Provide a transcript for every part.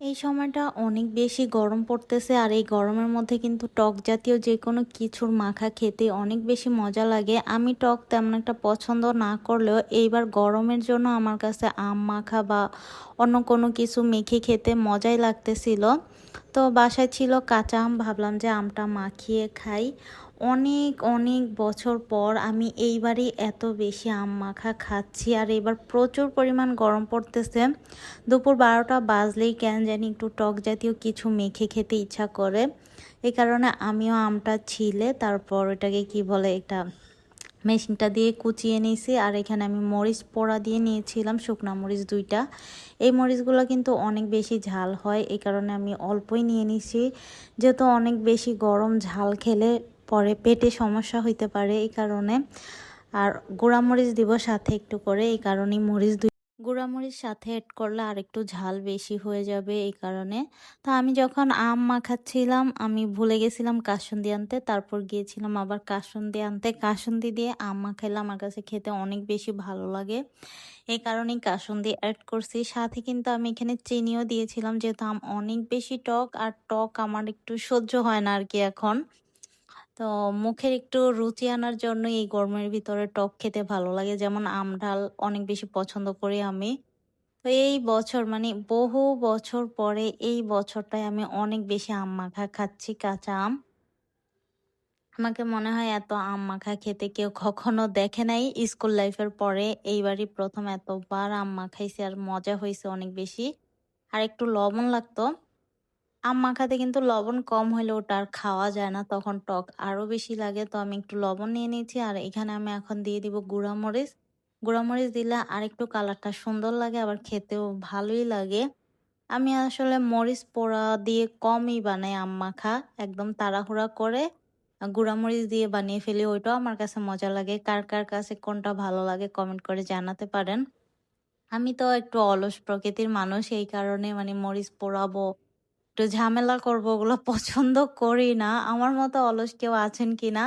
এই সময়টা অনেক বেশি গরম পড়তেছে আর এই গরমের মধ্যে কিন্তু টক জাতীয় যে কোনো কিছুর মাখা খেতে অনেক বেশি মজা লাগে। আমি টক তেমন একটা পছন্দ না করলেও এইবার গরমের জন্য আমার কাছে আম মাখা বা অন্য কোনো কিছু মেখে খেতে মজাই লাগতেছিল। তো বাসায় ছিল কাঁচা আম, ভাবলাম যে আমটা মাখিয়ে খাই। অনেক অনেক বছর পর আমি এইবারই এত বেশি আম মাখা খাচ্ছি আর এবার প্রচুর পরিমাণ গরম পড়তেছে। দুপুর 12টা বাজলেই কেন জানি একটু টক জাতীয় কিছু মেখে খেতে ইচ্ছা করে। এই কারণে আমিও আমটা ছিলে তারপর ওটাকে কি বলে একটা মেশিনটা দিয়ে কুচিয়ে নিয়েছি। আর এখানে আমি মরিচ পোড়া দিয়ে নিয়েছিলাম, শুকনা মরিচ 2টা। এই মরিচগুলো কিন্তু অনেক বেশি ঝাল হয়, এই কারণে আমি অল্পই নিয়ে নিছি, যেহেতু অনেক বেশি গরম ঝাল খেলে পরে পেটে সমস্যা হইতে পারে এই কারণে। আর গুঁড়ামরিচ দিব সাথে একটু করে, এই কারণেই গুঁড়ামরিচ সাথে অ্যাড করলে আর একটু ঝাল বেশি হয়ে যাবে এই কারণে। তো আমি যখন আম মাখাচ্ছিলাম আমি ভুলে গেছিলাম কাসুন্দি আনতে, তারপর গিয়েছিলাম আবার কাসুন্দি আনতে। কাসুন্দি দিয়ে আম মাখাইলে আমার কাছে খেতে অনেক বেশি ভালো লাগে, এই কারণেই কাসুন্দি অ্যাড করছি। সাথে কিন্তু আমি এখানে চিনিও দিয়েছিলাম, যেহেতু আম অনেক বেশি টক আর টক আমার একটু সহ্য হয় না আর কি এখন। তো মুখের একটু রুচি আনার জন্য এই গরমের ভিতরে টক খেতে ভালো লাগে, যেমন আম ডাল অনেক বেশি পছন্দ করি আমি। তো এই বছর মানে বহু বছর পরে এই বছরটায় আমি অনেক বেশি আম মাখা খাচ্ছি, কাঁচা আম। আমাকে মনে হয় এত আম মাখা খেতে কেউ কখনো দেখে নাই স্কুল লাইফের পরে, এইবারই প্রথম এতবার আম মাখাইছি আর মজা হয়েছে অনেক বেশি। আর একটু লবণ লাগতো, আম মাখাতে কিন্তু লবণ কম হলে ওটা আর খাওয়া যায় না, তখন টক আরো বেশি লাগে। তো আমি একটু লবণ নিয়ে নিয়েছি আর এখানে আমি এখন দিয়ে দিব গুঁড়ামরিচ। গুঁড়ামরিচ দিলে আর একটু কালারটা সুন্দর লাগে, আবার খেতেও ভালোই লাগে। আমি আসলে মরিচ পোড়া দিয়ে কমই বানাই আম মাখা, একদম তাড়াহুড়া করে গুঁড়ামরিচ দিয়ে বানিয়ে ফেলি, ওইটাও আমার কাছে মজা লাগে। কার কার কাছে কোনটা ভালো লাগে কমেন্ট করে জানাতে পারেন। আমি তো একটু অলস প্রকৃতির মানুষ, এই কারণে মানে মরিচ পোড়াবো, একটু ঝামেলা করবো ওগুলো পছন্দ করি না। আমার মতো অলস কেউ আছেন কিনা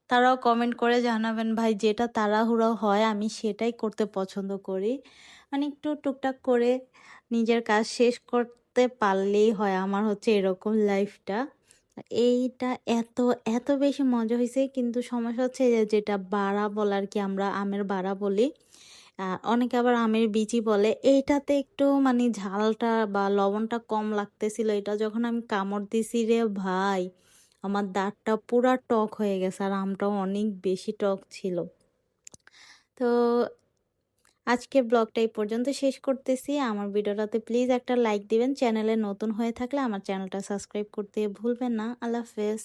তারাও কমেন্ট করে জানাবেন। ভাই, যেটা তাড়াহুড়ো হয় আমি সেটাই করতে পছন্দ করি, মানে একটু টুকটাক করে নিজের কাজ শেষ করতে পারলেই হয়, আমার হচ্ছে এরকম লাইফটা। এইটা এত এত বেশি মজা হয়েছে, কিন্তু সমস্যা হচ্ছে যে যেটা বাড়া বলার কি, আমরা আমের বাড়া বলি, অনেকে আবার আমের বিচি বলে। এইটাতে একটু মানে ঝালটা বা লবণটা কম লাগতেছিল। এটা যখন আমি কামড় দিছি রে ভাই, আমার দাঁতটা পুরা টক হয়ে গেছে আর আমটাও অনেক বেশি টক ছিল। তো আজকে ব্লগটা এই পর্যন্ত শেষ করতেছি। আমার ভিডিওটাতে প্লিজ একটা লাইক দিবেন, চ্যানেলে নতুন হয়ে থাকলে আমার চ্যানেলটা সাবস্ক্রাইব করতে ভুলবেন না। আল্লাহ হাফেজ।